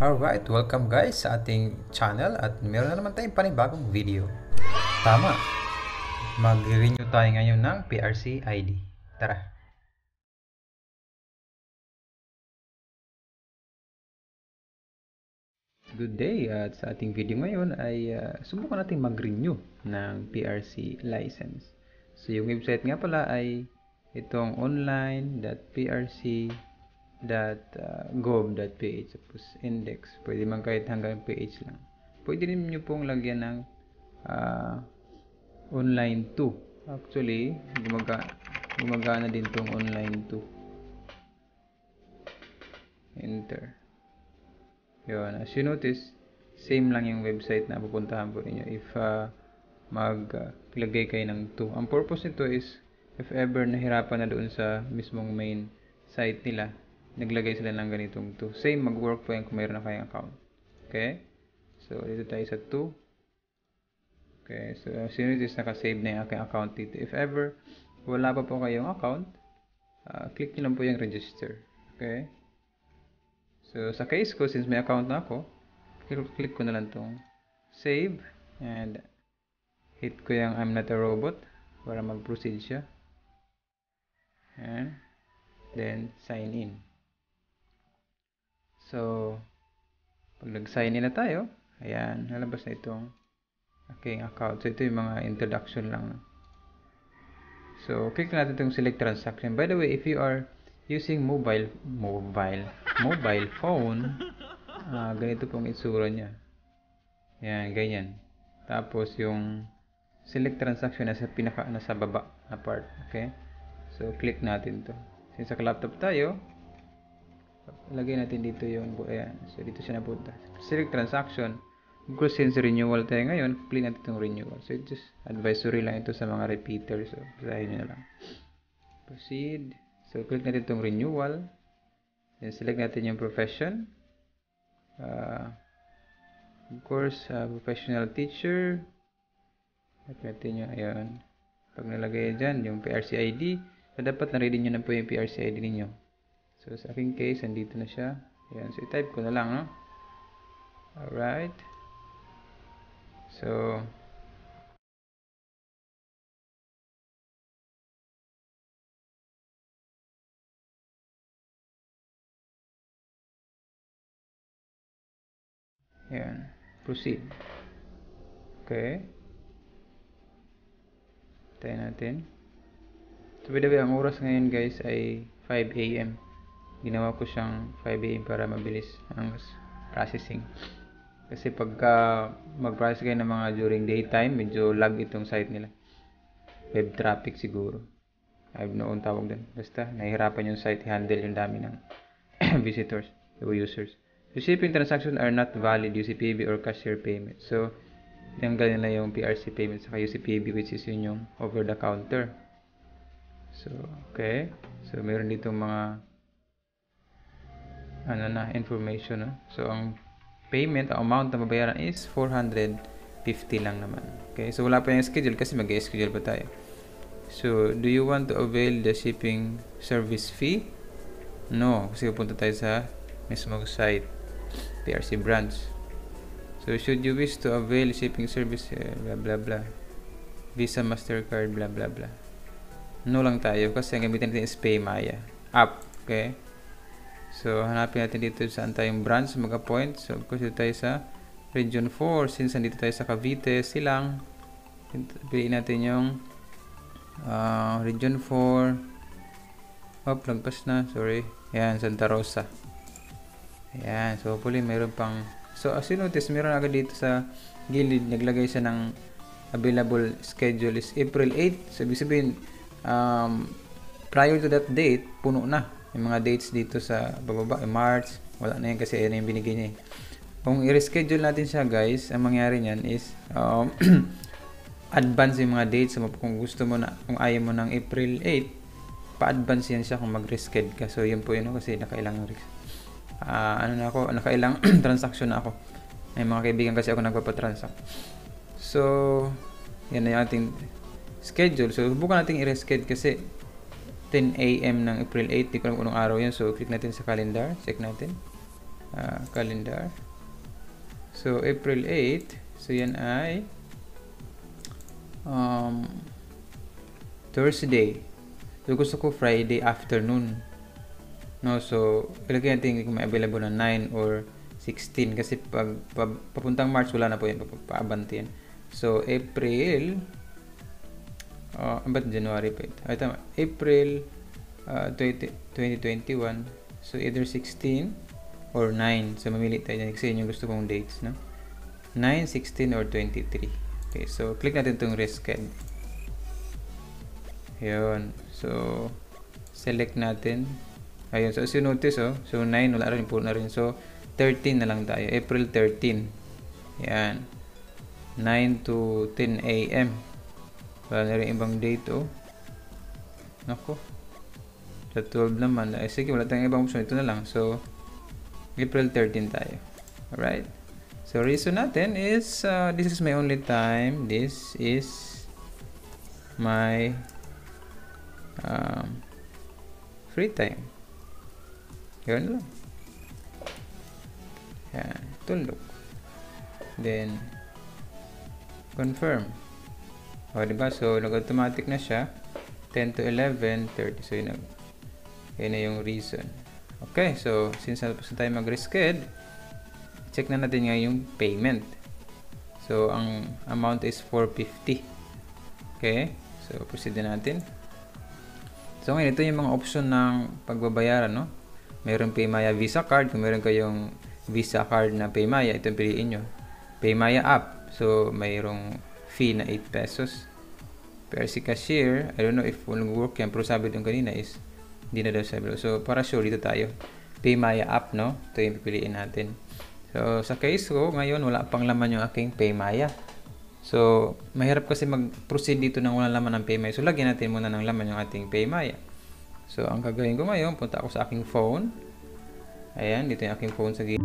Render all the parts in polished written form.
Alright, welcome guys sa ating channel at meron na naman tayong panibagong video. Tama, mag-renew tayo ngayon ng PRC ID. Tara! Good day! At sa ating video ngayon ay subukan natin mag-renew ng PRC license. So yung website nga pala ay itong online.prc.gov.ph tapos index. Pwede man kahit hanggang ph lang. Pwede rin nyo pong lagyan ng online 2. Actually, gumagana din tong online 2. Enter. Yun. As you notice, same lang yung website na pupuntahan po ninyo if maglagay kayo ng 2. Ang purpose nito is if ever nahirapan na doon sa mismong main site nila, naglagay sila ng ganitong 2. Same, mag-work po yan kung mayroon na kayong account. Okay? So, dito tayo sa 2. Okay, so as you notice, naka-save na yung aking account dito. If ever wala pa po kayong account, click nyo lang po yung register. Okay? So, sa case ko, since may account na ako, click ko na lang itong save and hit ko yung I'm not a robot para mag-proceed siya. And then, sign in. So, pag nag-sign in na tayo, ayan, nalabas na itong aking account. So, ito yung mga introduction lang. So, click natin itong select transaction. By the way, if you are using mobile phone, ganito pong itsura niya. Yan, ganyan. Tapos yung select transaction nasa baba na part. Okay? So, click natin to. Since sa laptop tayo, lagay natin dito yung, ayan. So, dito siya napunta. Select transaction. Of course, since renewal tayo ngayon, click natin itong renewal. So, it's just advisory lang ito sa mga repeaters. So, basahin nyo na lang. Proceed. So, click natin itong renewal. Then, select natin yung profession. Of course, professional teacher. At natin yung, ayan. Pag nalagay dyan, yung PRC ID. So, dapat na-ready nyo na po yung PRC ID ninyo. So, sa aking case, andito na siya. Ayan. So, i-type ko na lang, no? Alright. So, ayan. Proceed. Okay. Tayo natin. So, by the way, ang oras ngayon guys ay 5 AM. Ginawa ko siyang 5 AM para mabilis ang processing. Kasi pagka mag-process kayo ng mga during daytime, medyo lag itong site nila. Web traffic siguro. I have no tawag din. Basta, nahihirapan yung site handle yung dami ng visitors o users. So, shipping transactions are not valid UCPB or cashier payment. So, tanggal nila yung PRC payment sa UCPB which is yun yung over the counter. So, okay. So, meron dito mga information. No? So, ang payment, ang amount na mabayaran is 450 lang naman. Okay, so wala pa yung schedule kasi mag-schedule pa tayo. So, do you want to avail the shipping service fee? No, kasi pupunta tayo sa mismong site, PRC branch. So, should you wish to avail shipping service, blah blah blah, Visa, Mastercard, blah blah blah. No lang tayo kasi ang gamitin natin is PayMaya app. Okay? So, hanapin natin dito saan tayong branch, mag-appoint. So, of course, dito tayo sa Region 4. Since nandito tayo sa Cavite, Silang. Piliin natin yung Region 4. Oh, lagpas na. Sorry. Ayan, Santa Rosa. Ayan. So, hopefully, mayroon pang... So, as you notice, mayroon agad dito sa gilid. Naglagay siya ng available schedule is April 8. So, ibig sabihin, prior to that date, puno na. Yung mga dates dito sa bababa, March, wala na yan kasi yan yung binigay niya. Kung i-reschedule natin siya guys, ang mangyari niyan is advance yung mga dates. Kung gusto mo na, kung ayaw mo ng April 8, pa-advance yan siya kung mag-reschedule ka. So yun po yun kasi nakailang nakailang transaction na ako. May mga kaibigan kasi ako nagpapatransact. So yan na yung ating schedule. So subukan natin i-reschedule kasi 10 AM ng April 8. Di ko alam kung anong araw yan. So, click natin sa calendar. Check natin. calendar. So April 8, so yan ay Thursday. So gusto ko Friday afternoon, no? So ilagay natin kung may available na 9 or 16 kasi pag papuntang March wala na po yan, paabanti yan. So April ba't January pa ito? Ay, tama. April 2021. So either 16 or 9. So mamili tayo dyan kasi yun yung gusto kong dates, no? 9, 16 or 23. Okay, so click natin itong reschedule. Yun. So select natin. Ayun. So as you notice, so 9 wala rin, puro na rin. So 13 na lang tayo. April 13. Yan. 9 to 10 a.m. Wala na rin ibang date, Nako. Sa 12 naman. Sige, wala tayong ibang option. Ito na lang. So April 13 tayo. Alright. So reason natin is this is my only time. This is my free time. Yun lang. Yan. Tulog. Then confirm. Diba? So nag-automatic na siya. 10 to 11, 30. So yun na yung reason. Okay, so since tapos na tayo mag-reschedule, check na natin nga yung payment. So ang amount is 450. Okay, so proceed na natin. So ngayon, ito yung mga option ng pagbabayaran, no? Mayroon Paymaya Visa Card. Kung meron kayong Visa Card na Paymaya, ito yung piliin nyo. Paymaya app. So mayroong fee na 8 pesos. Pero si cashier, I don't know if nag-work yan, pero sabi doon kanina is hindi na daw sabi. So para sure, dito tayo. Paymaya app, no? Ito yung pipiliin natin. So sa case ko, ngayon wala pang laman yung aking Paymaya. So mahirap kasi mag-proceed dito nang walang laman ng Paymaya. So lagyan natin muna ng laman yung ating Paymaya. So ang gagawin ko ngayon, punta ako sa aking phone. Ayan, dito yung aking phone sa gilid.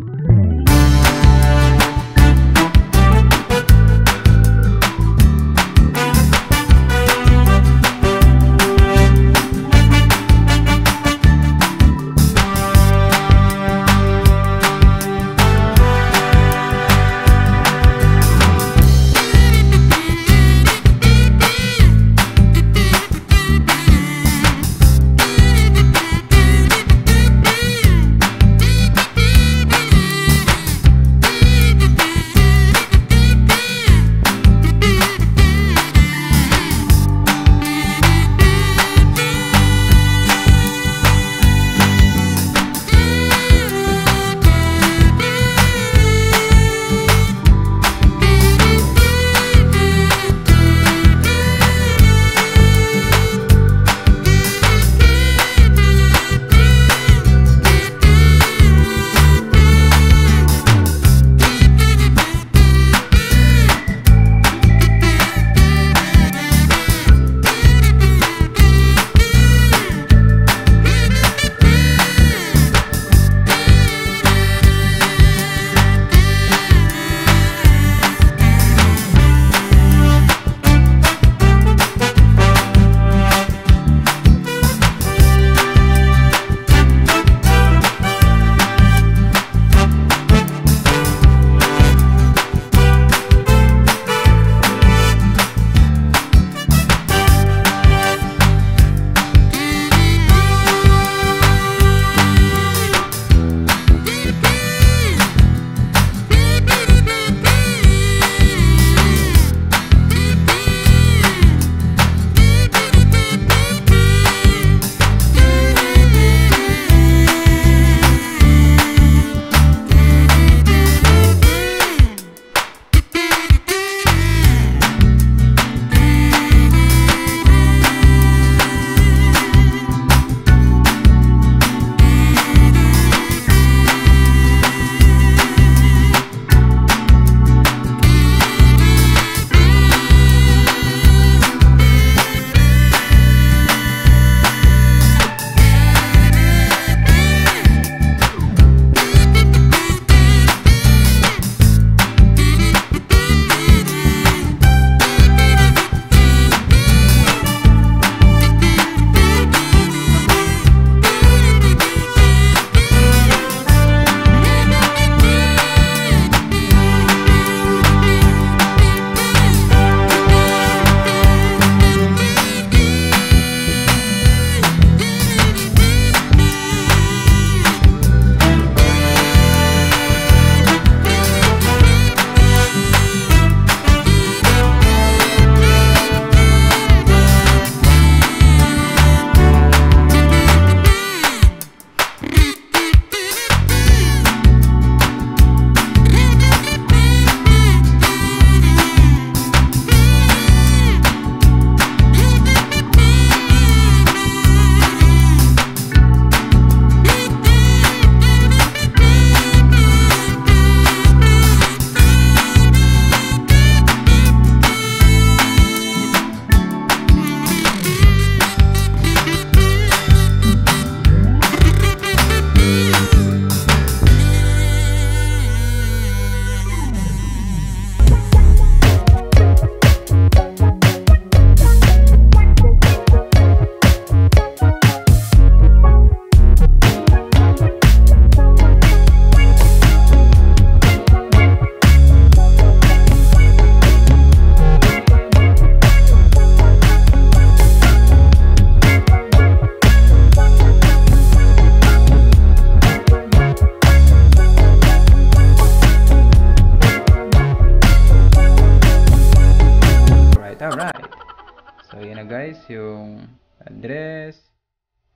guys, yung address,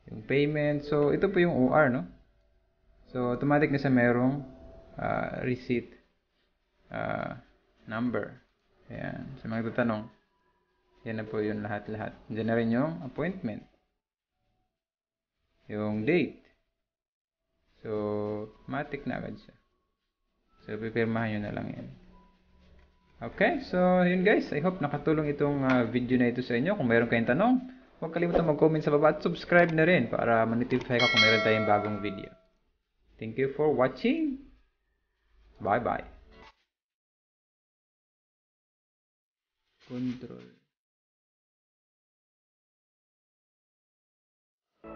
yung payment. So, ito po yung OR, no? So, automatic na sa merong receipt number. Ayan. Sa mga tatanong, yan na po yung lahat-lahat. Diyan na rin yung appointment. Yung date. So, automatic na agad siya. So, pipirmahan nyo na lang yan. Okay, so yun guys. I hope nakatulong itong video na ito sa inyo. Kung mayroon kayong tanong, huwag kalimutan mag-comment sa baba at subscribe na rin para ma-notify ka kung mayroon tayong bagong video. Thank you for watching. Bye-bye. Control.